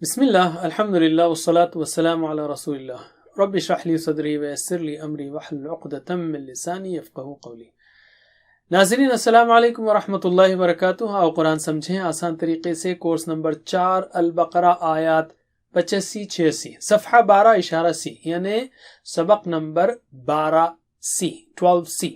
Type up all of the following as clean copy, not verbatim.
بسم اللہ الحمد للہ والصلاة والسلام علی رسول اللہ رب اشرح لی صدری ویسر لی امری واحلل عقدۃ من لسانی یفقہوا قولی۔ ناظرین السلام علیکم ورحمۃ اللہ وبرکاتہ۔ آؤ قرآن سمجھیں آسان طریقے سے، کورس نمبر 4 البقرہ آیات 85-86 صفحہ 12 اشارہ سی، یعنی سبق نمبر 12C۔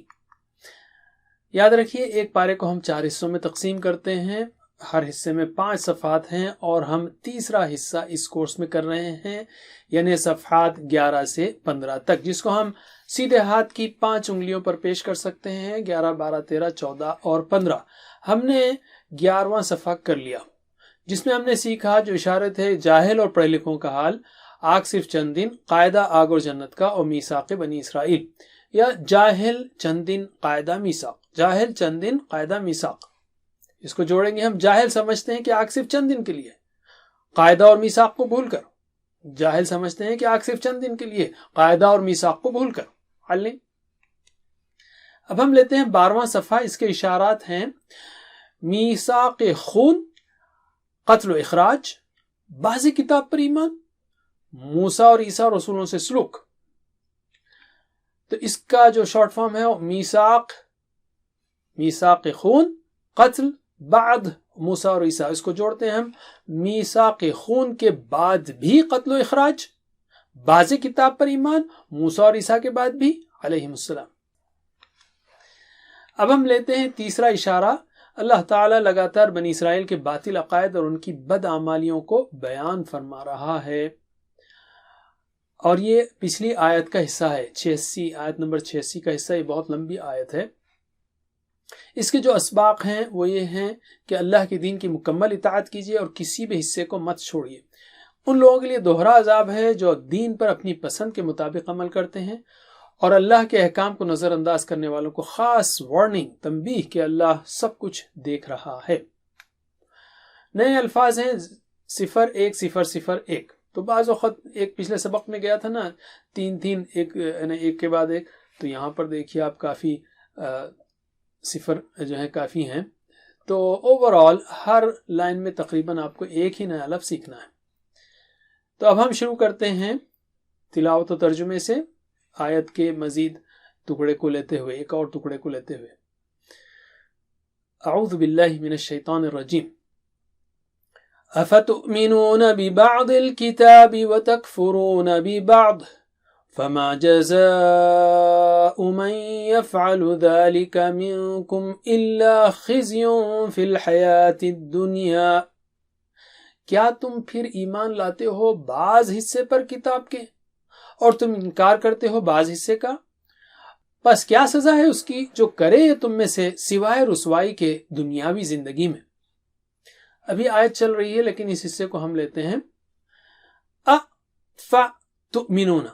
یاد رکھیے ایک پارے کو ہم 4 حصوں میں تقسیم کرتے ہیں، ہر حصے میں 5 صفحات ہیں اور ہم تیسرا حصہ اس کورس میں کر رہے ہیں، یعنی صفحات 11 سے 15 تک، جس کو ہم سیدھے ہاتھ کی 5 انگلیوں پر پیش کر سکتے ہیں۔ 11، 12، 13، 14 اور 15۔ ہم نے 11واں صفحہ کر لیا، جس میں ہم نے سیکھا جو اشارے تھے جاہل اور پڑھے لکھوں کا حال، آگ صرف چند دن، قاعدہ آگ اور جنت کا، اور میثاق بنی اسرائیل، یا جاہل چند دن قاعدہ میثاق، جاہل چند دن قاعدہ میثاق۔ اس کو جوڑیں گے ہم، جاہل سمجھتے ہیں کہ آگ صرف چند دن کے لیے، قاعدہ اور میثاق کو بھول کر۔ جاہل سمجھتے ہیں کہ آگ صرف چند دن کے لیے، قاعدہ اور میثاق کو بھول کر۔ حل۔ اب ہم لیتے ہیں 12واں صفحہ، اس کے اشارات ہیں میثاق خون، قتل و اخراج، بعض کتاب پر ایمان، موسیٰ اور عیسیٰ رسولوں سے سلوک۔ تو اس کا جو شارٹ فارم ہے میثاق خون، قتل، بعد موسیٰ اور عیسیٰ، اس کو جوڑتے ہیں ہم میثاق خون کے بعد بھی قتل و اخراج، بعض کتاب پر ایمان، موسیٰ اور عیسیٰ کے بعد بھی علیہم السلام۔ اب ہم لیتے ہیں تیسرا اشارہ۔ اللہ تعالیٰ لگاتار بنی اسرائیل کے باطل عقائد اور ان کی بدعمالیوں کو بیان فرما رہا ہے، اور یہ پچھلی آیت کا حصہ ہے، 86 آیت نمبر 86 کا حصہ۔ یہ بہت لمبی آیت ہے۔ اس کے جو اسباق ہیں وہ یہ ہیں کہ اللہ کے دین کی مکمل اطاعت کیجیے اور کسی بھی حصے کو مت چھوڑیے۔ ان لوگوں کے لیے دوہرا عذاب ہے جو دین پر اپنی پسند کے مطابق عمل کرتے ہیں، اور اللہ کے احکام کو نظر انداز کرنے والوں کو خاص وارننگ، تنبیہ کہ اللہ سب کچھ دیکھ رہا ہے۔ نئے الفاظ ہیں 0101، تو بعض وقت ایک پچھلے سبق میں گیا تھا نا 3 ایک کے بعد ایک، تو یہاں پر دیکھیے آپ کافی صفر جو ہے کافی ہیں، تو اوورآل ہر لائن میں تقریباً آپ کو ایک ہی نیا لفظ سیکھنا ہے۔ تو اب ہم شروع کرتے ہیں تلاوت و ترجمے سے، آیت کے مزید ٹکڑے کو لیتے ہوئے، ایک اور ٹکڑے کو لیتے ہوئے۔ اعوذ باللہ من الشیطان الرجیم۔ افتؤمنون ببعض الكتاب وتکفرون ببعض فما جزاء من يفعل ذلك منكم إلا خزي في الحياة الدنيا۔ کیا تم پھر ایمان لاتے ہو بعض حصے پر کتاب کے اور تم انکار کرتے ہو بعض حصے کا؟ پس کیا سزا ہے اس کی جو کرے تم میں سے سوائے رسوائی کے دنیاوی زندگی میں۔ ابھی آیت چل رہی ہے لیکن اس حصے کو ہم لیتے ہیں افتؤمنون۔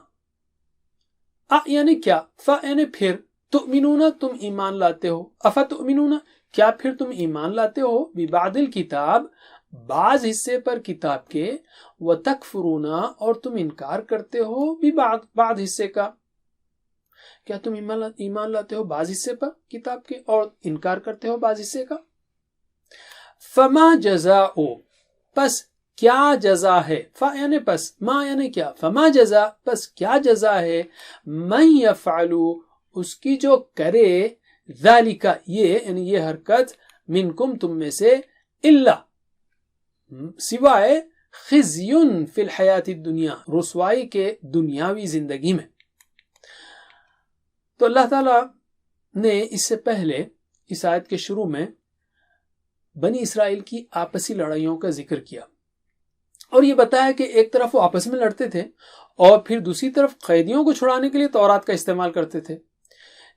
یعنی کیا، یعنی پھر، تؤمنون تم ایمان لاتے ہو، افتؤمنون کیا پھر تم ایمان لاتے ہو، ببعض الکتاب بعض حصے پر کتاب کے، وتکفرون اور تم انکار کرتے ہو بعض حصے کا۔ کیا تم ایمان لاتے ہو بعض حصے پر کتاب کے اور انکار کرتے ہو بعض حصے کا؟ فما جزاء، پس کیا جزا ہے، یعنی پس، ما یعنی کیا، فما جزا پس کیا جزا ہے، من یفعلو اس کی جو کرے، ذالک یہ یعنی یہ حرکت، منکم تم میں سے، الا سوائے، خزیٌ فی الحیات الدنیا رسوائی کے دنیاوی زندگی میں۔ تو اللہ تعالیٰ نے اس سے پہلے اس آیت کے شروع میں بنی اسرائیل کی آپسی لڑائیوں کا ذکر کیا، اور یہ بتایا کہ ایک طرف وہ آپس میں لڑتے تھے اور پھر دوسری طرف قیدیوں کو چھڑانے کے لیے تورات کا استعمال کرتے تھے،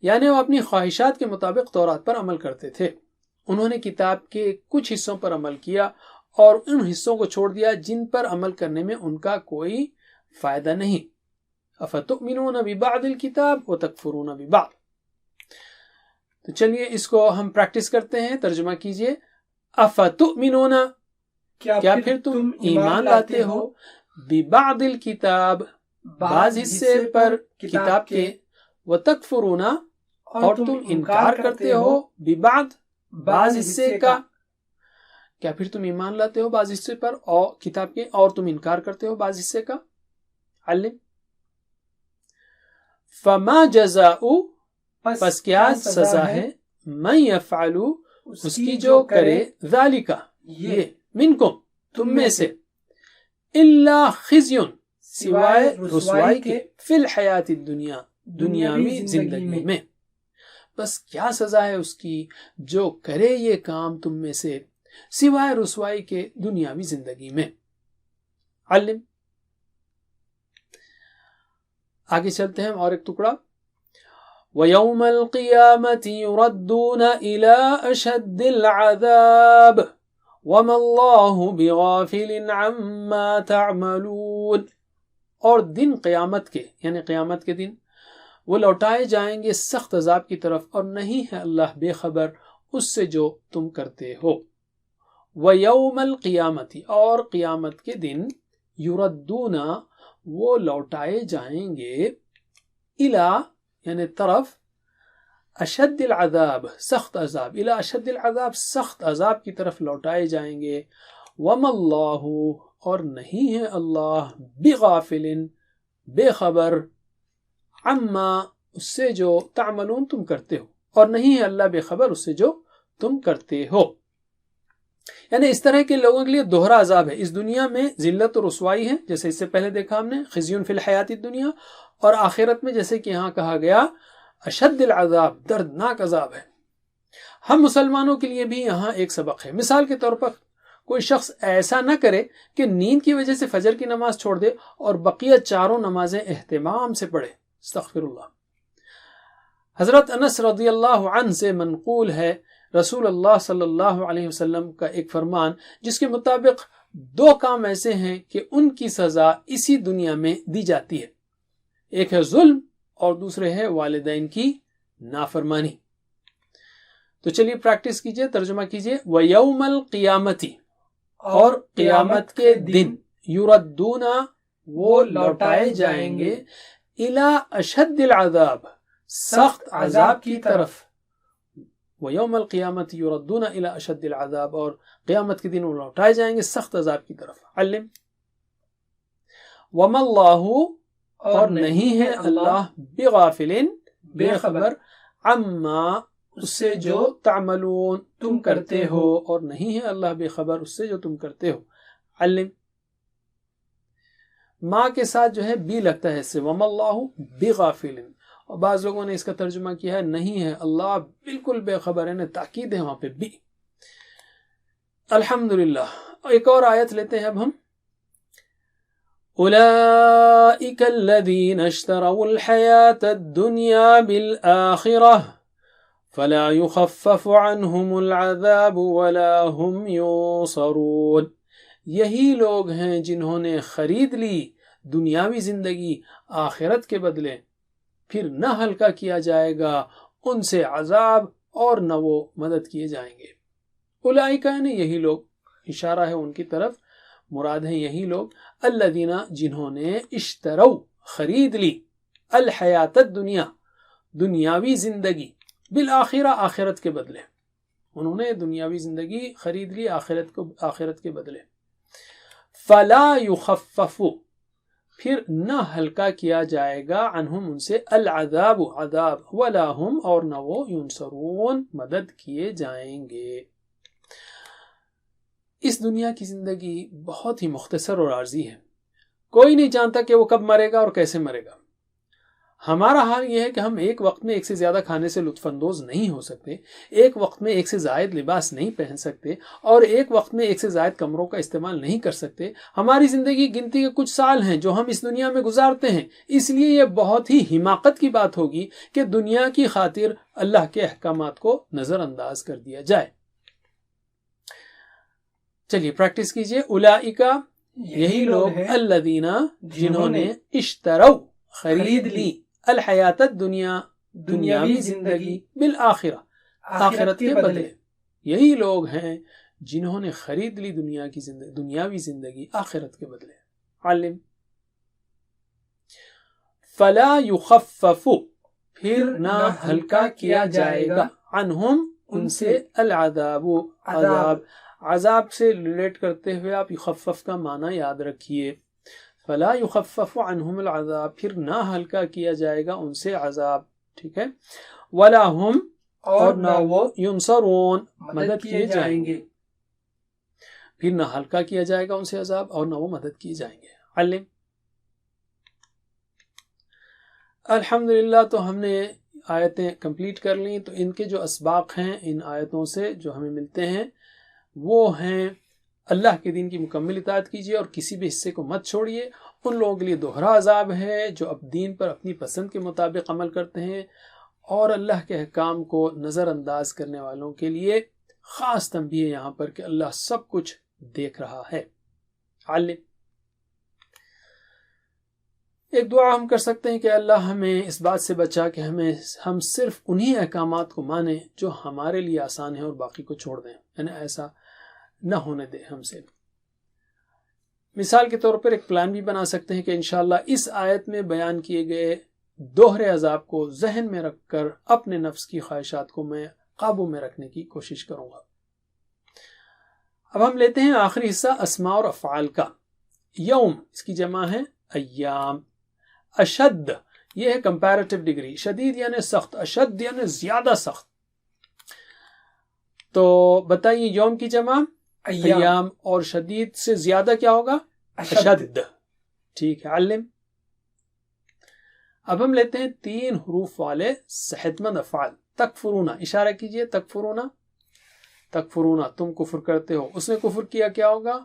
یعنی وہ اپنی خواہشات کے مطابق تورات پر عمل کرتے تھے۔ انہوں نے کتاب کے کچھ حصوں پر عمل کیا اور ان حصوں کو چھوڑ دیا جن پر عمل کرنے میں ان کا کوئی فائدہ نہیں۔ افتؤمنون ببعض الکتاب وتکفرون ببعض۔ تو چلیے اس کو ہم پریکٹس کرتے ہیں، ترجمہ کیجئے۔ افتؤمنون کیا پھر تم ایمان لاتے ہو، ببعض الکتاب بعض حصے پر کتاب کے، وتکفرون اور تم انکار کرتے ہو، ببعض بعض حصے کا۔ کیا پھر تم ایمان لاتے ہو بعض حصے پر اور کتاب کے اور تم انکار کرتے ہو بعض حصے کا؟ علم فما جزاء پس کیا سزا ہے من یفعل اس کی جو کرے ذالک یہ منکم تم میں سے الا خزی سوائے رسوائی کے فی الحیات الدنیا دنیاوی زندگی میں. بس کیا سزا ہے اس کی جو کرے یہ کام تم میں سے سوائے رسوائی کے دنیاوی زندگی میں. علم آگے چلتے ہیں اور ایک ٹکڑا. وَيَوْمَ الْقِيَامَةِ يُرَدُّونَ إِلَىٰ أَشَدِّ الْعَذَابِ وَمَا اللَّهُ بِغَافِلٍ عَمَّا تَعْمَلُونَ. اور دن قیامت کے یعنی قیامت کے دن وہ لوٹائے جائیں گے سخت عذاب کی طرف اور نہیں ہے اللہ بے خبر اس سے جو تم کرتے ہو. وَيَوْمَ الْقِيَامَةِ اور قیامت کے دن یُرَدُّونَ وہ لوٹائے جائیں گے اِلَى یعنی طرف اشد العذاب سخت عذاب الی اشد العذاب سخت عذاب کی طرف لوٹائے جائیں گے. وما اللہ اور نہیں ہے اللہ بغافل بے خبر عما اس سے جو تعملون تم کرتے ہو اور نہیں ہے اللہ بے خبر اس سے جو تم کرتے ہو. یعنی اس طرح کے لوگوں کے لیے دوہرا عذاب ہے. اس دنیا میں ذلت و رسوائی ہے جیسے اس سے پہلے دیکھا ہم نے خزی فی الحیات الدنیا, اور آخرت میں جیسے کہ یہاں کہا گیا اشد العذاب دردناک عذاب ہے. ہم مسلمانوں کے لیے بھی یہاں ایک سبق ہے. مثال کے طور پر کوئی شخص ایسا نہ کرے کہ نیند کی وجہ سے فجر کی نماز چھوڑ دے اور بقیہ چاروں نمازیں اہتمام سے پڑھے. استغفر اللہ. حضرت انس رضی اللہ عنہ سے منقول ہے رسول اللہ صلی اللہ علیہ وسلم کا ایک فرمان جس کے مطابق دو کام ایسے ہیں کہ ان کی سزا اسی دنیا میں دی جاتی ہے. ایک ہے ظلم اور دوسرے ہے والدین کی نافرمانی. تو چلیے پریکٹس کیجئے, ترجمہ کیجئے. وَيَوْمَ الْقِيَامَةِ اور قیامت کے دن یُرَدُّونَ وہ لوٹائے جائیں گے اِلَىٰ أَشَدِّ الْعَذَابِ سخت عذاب کی طرف. وَيَوْمَ الْقِيَامَةِ يُرَدُّونَ إِلَىٰ أَشَدِّ الْعَذَابِ اور قیامت کے دن وہ لوٹائے جائیں گے سخت عذاب کی طرف. علم وَمَا اللَّهُ اور نہیں ہے اللہ بغافل بے خبر عما اس سے جو تعملون تم کرتے ہو اور نہیں ہے اللہ بے خبر اس سے جو تم کرتے ہو. علم ماں کے ساتھ جو ہے بی لگتا ہے اس سے وَمَا اللَّهُ بغافل, اور بعض لوگوں نے اس کا ترجمہ کیا ہے نہیں ہے اللہ بالکل بے خبر ہے, تاکید ہے وہاں پہ بھی. الحمدللہ. ایک اور آیت لیتے ہیں اب ہم. أولئك الذين اشتروا الحياة الدنيا بالآخرة فلا يخفف عنهم العذاب ولا هم ينصرون. یہی لوگ ہیں جنہوں نے خرید لی دنیاوی زندگی آخرت کے بدلے, پھر نہ ہلکا کیا جائے گا ان سے عذاب اور نہ وہ مدد کیے جائیں گے. اولئک یعنی یہی لوگ, اشارہ ہے ان کی طرف, مراد ہیں یہی لوگ الذین جنہوں نے اشتروا خرید لی الحیات الدنیا دنیاوی زندگی بالآخرہ آخرت کے بدلے. انہوں نے دنیاوی زندگی خرید لی آخرت کے بدلے. فلا یخفف پھر نہ ہلکا کیا جائے گا عنہم ان سے العذاب عذاب ولا ہم اور نہ وہ ینصرون مدد کیے جائیں گے. اس دنیا کی زندگی بہت ہی مختصر اور عارضی ہے. کوئی نہیں جانتا کہ وہ کب مرے گا اور کیسے مرے گا. ہمارا حال یہ ہے کہ ہم ایک وقت میں ایک سے زیادہ کھانے سے لطف اندوز نہیں ہو سکتے, ایک وقت میں ایک سے زائد لباس نہیں پہن سکتے, اور ایک وقت میں ایک سے زائد کمروں کا استعمال نہیں کر سکتے. ہماری زندگی گنتی کے کچھ سال ہیں جو ہم اس دنیا میں گزارتے ہیں. اس لیے یہ بہت ہی حماقت کی بات ہوگی کہ دنیا کی خاطر اللہ کے احکامات کو نظر انداز کر دیا جائے. چلیے پریکٹس کیجئے. اولئک یہی لوگ الذین جنہوں نے اشتروا خرید لی الحیات الدنیا دنیاوی زندگی بالآخرہ آخرت کے بدلے. یہی لوگ ہیں جنہوں نے خرید لی دنیاوی زندگی آخرت کے بدلے. علم فلا یخفف پھر نہ ہلکا کیا جائے گا عنہم ان سے العذاب عذاب عذاب سے ریلیٹ کرتے ہوئے آپ یخفف کا معنی یاد رکھیے. فلا یخفف عنہم العذاب، پھر نہ ہلکا کیا جائے گا ان سے عذاب. ٹھیک ہے. ولا ہم، اور نہ وہ ینصرون، مدد کیے جائیں گے. پھر نہ ہلکا کیا جائے گا ان سے عذاب اور نہ وہ مدد کیے جائیں گے. علم. الحمدللہ، تو ہم نے آیتیں کمپلیٹ کر لیں. تو ان کے جو اسباق ہیں ان آیتوں سے جو ہمیں ملتے ہیں وہ ہیں اللہ کے دین کی مکمل اطاعت کیجیے اور کسی بھی حصے کو مت چھوڑیے. ان لوگوں کے لیے دوہرا عذاب ہے جو اب دین پر اپنی پسند کے مطابق عمل کرتے ہیں، اور اللہ کے احکام کو نظر انداز کرنے والوں کے لیے خاص تنبیہ ہے یہاں پر کہ اللہ سب کچھ دیکھ رہا ہے. علم. ایک دعا ہم کر سکتے ہیں کہ اللہ ہمیں اس بات سے بچا کہ ہم صرف انہی احکامات کو مانیں جو ہمارے لیے آسان ہیں اور باقی کو چھوڑ دیں، یعنی ایسا نہ ہونے دے ہم سے. مثال کے طور پر ایک پلان بھی بنا سکتے ہیں کہ انشاءاللہ اس آیت میں بیان کیے گئے دوہرے عذاب کو ذہن میں رکھ کر اپنے نفس کی خواہشات کو میں قابو میں رکھنے کی کوشش کروں گا. اب ہم لیتے ہیں آخری حصہ اسماء اور افعال کا. یوم اس کی جمع ہے ایام. اشد یہ ہے کمپیریٹیو ڈگری، شدید یعنی سخت، اشد یعنی زیادہ سخت. تو بتائیے یوم کی جمع ایام اور شدید سے زیادہ کیا ہوگا؟ اشد. ٹھیک ہے. علم. اب ہم لیتے ہیں 3 حروف والے صحت مند افعال. تکفرون، اشارہ کیجئے. تکفرون، تکفرون تم کفر کرتے ہو. اس نے کفر کیا، کیا ہوگا؟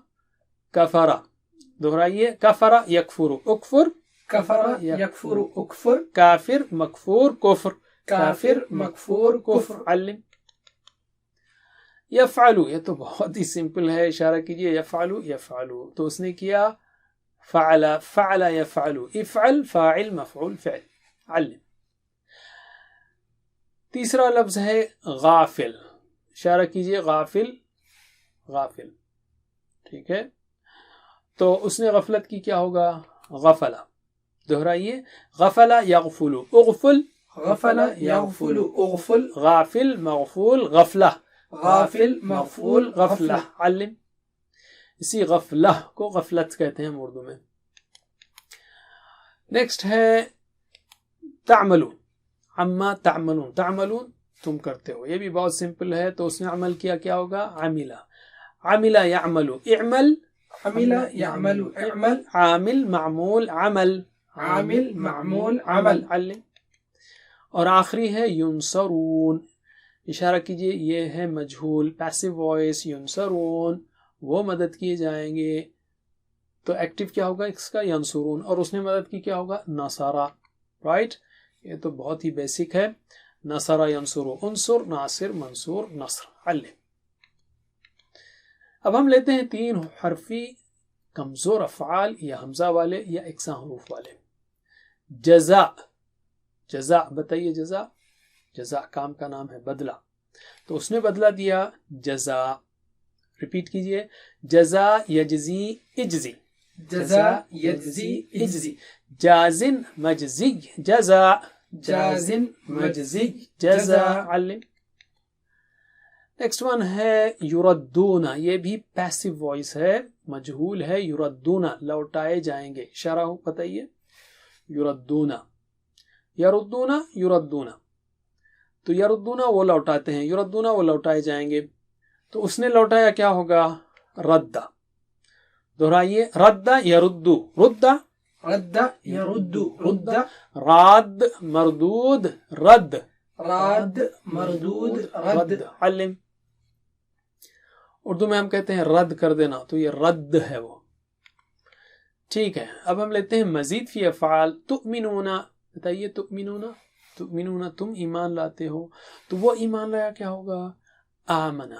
کفر. دہرائیے. کفر یکفر، اکفر. کفر یکفر اکفر. کافر مکفور کفر. کافر مکفور کفر. علم. یفعلو، یہ تو بہت ہی سمپل ہے، اشارہ کیجئے. یفعلو یفعلو، تو اس نے کیا فعل. فعل یفعلو، افعل فاعل مفعول فعل. علم. تیسرا لفظ ہے غافل، اشارہ کیجئے. غافل غافل. ٹھیک ہے. تو اس نے غفلت کی، کیا ہوگا؟ غفلہ. دہرائیے. غفل یغفل، اغفل. غفل یغفل اغفل. غافل مغفول غفلہ. غافل مغفول غفلہ. علم. اسی غفلہ کو غفلت کہتے ہیں ہم اردو میں. نیکسٹ ہے تعملو. عما تعملون، تعملون تم کرتے ہو، یہ بھی بہت سمپل ہے. تو اس نے عمل کیا، کیا ہوگا؟ عملہ. عملہ یعملو، اعمل. عمل یعمل اعمل. عامل معمول عمل. عامل معمول عمل. علم. اور آخری ہے ینصرون، اشارہ کیجئے. یہ ہے مجہول، پیسو وائس. ینصرون وہ مدد کیے جائیں گے. تو ایکٹیو کیا ہوگا اس کا؟ ینصرون. اور اس نے مدد کی، کیا ہوگا؟ نصارہ. رائٹ. یہ تو بہت ہی بیسک ہے. نصرہ ینصرو، انصر ناصر منصور نصر. علم. اب ہم لیتے ہیں 3 حرفی کمزور افعال یا حمزہ والے یا اکساں حروف والے. جزا. جزا بتائیے. جزا، جزا کام کا نام ہے، بدلہ. تو اس نے بدلہ دیا جزا. ریپیٹ کیجئے. جزا یجزی اجزی. جزا یجزی اجزی. جازن مجزی جزا. جازن مجزی جزا. علم. نیکسٹ ون ہے یردون. یہ بھی پیسو وائس ہے، مجہول ہے. یردون لوٹائے جائیں گے. اشارہ بتائیے. یردون. یردون یردون. تو یردون وہ لوٹاتے ہیں، یردون وہ لوٹائے جائیں گے. تو اس نے لوٹایا، کیا ہوگا؟ رد. دہرائیے. رد یردو، رد. رد یرد رد. راد مردود رد. راد مردود رد. علم. اردو میں ہم کہتے ہیں رد کر دینا، تو یہ رد ہے وہ. ٹھیک ہے. اب ہم لیتے ہیں مزید فی افعال. تؤمنون. بتائیے. تؤمنون. تؤمنون تم ایمان لاتے ہو. تو وہ ایمان لایا، کیا ہوگا؟ آمنا.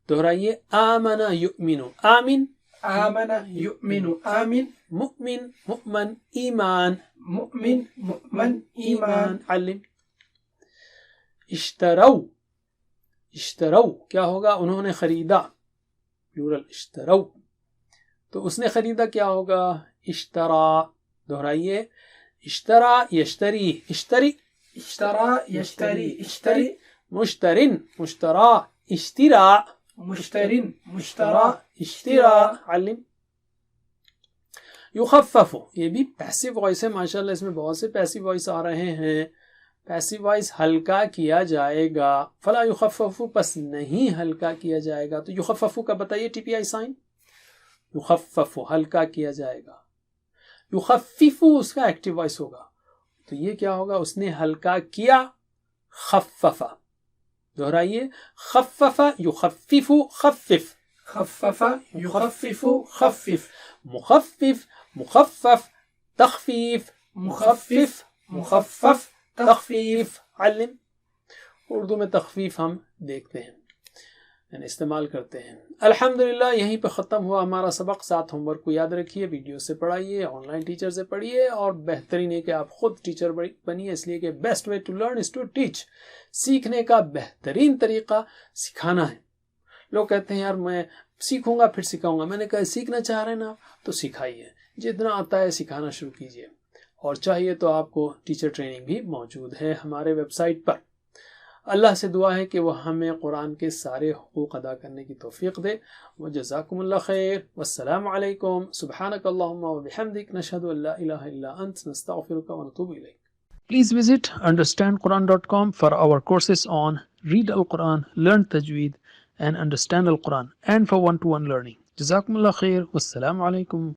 دہرائیے. آمنا یؤمن. آمن. آمن یؤمن آمن. مؤمن مؤمن ایمان. مؤمن مؤمن ایمان. علم. اشترو. اشترو کیا ہوگا؟ انہوں نے خریدا. پلورل اشترو. تو اس نے خریدا، کیا ہوگا؟ اشترا. دہرائیے. اشترا یشتری. اشتری. اشترا یشتری اشتری. مشترن. مشترا. اشترا. مشتر مشترى اشترا علم یخفف یہ بھی پیسو وائس ہے ماشاءاللہ اس میں بہت سے پیسو وائس آ رہے ہیں پیسو وائس ہلکا کیا جائے گا فلا یخفف پس نہیں ہلکا کیا جائے گا تو یخفف کا بتائیے ٹی پی آئی سائن یخفف ہلکا کیا جائے گا یخفف اس کا ایکٹیو وائس ہوگا تو یہ کیا ہوگا اس نے ہلکا کیا خفف دہرائیے خفف یخفف خفف خفف يخفف خفف مخفف مخفف تخفیف مخفف مخفف تخفیف علم اردو میں تخفیف ہم دیکھتے ہیں یعنی استعمال کرتے ہیں الحمدللہ یہیں پہ ختم ہوا ہمارا سبق 7 ہوم ورک کو یاد رکھیے ویڈیو سے پڑھائیے آن لائن ٹیچر سے پڑھیے اور بہترین ہے کہ آپ خود ٹیچر بنیے اس لیے کہ best way to learn is to teach سیکھنے کا بہترین طریقہ سکھانا ہے لوگ کہتے ہیں یار میں سیکھوں گا پھر سکھاؤں گا میں نے کہا سیکھنا چاہ رہے ہیں نا تو سکھائیے جتنا آتا ہے سکھانا شروع کیجیے اور چاہیے تو آپ کو ٹیچر ٹریننگ بھی موجود ہے ہمارے ویب سائٹ پر اللہ سے دعا ہے کہ وہ ہمیں قرآن کے سارے حقوق ادا کرنے کی توفیق دے وجزاکم اللہ خیر والسلام علیکم سبحانک اللہم وبحمدک نشہد ان لا الہ الا انت نستغفرک ونتوب الیک Please visit understandquran.com for our courses on Read Al-Quran, Learn Tajweed and Understand Al-Quran and for one-to-one learning. Jazakumullah khair. Wassalamu alaikum.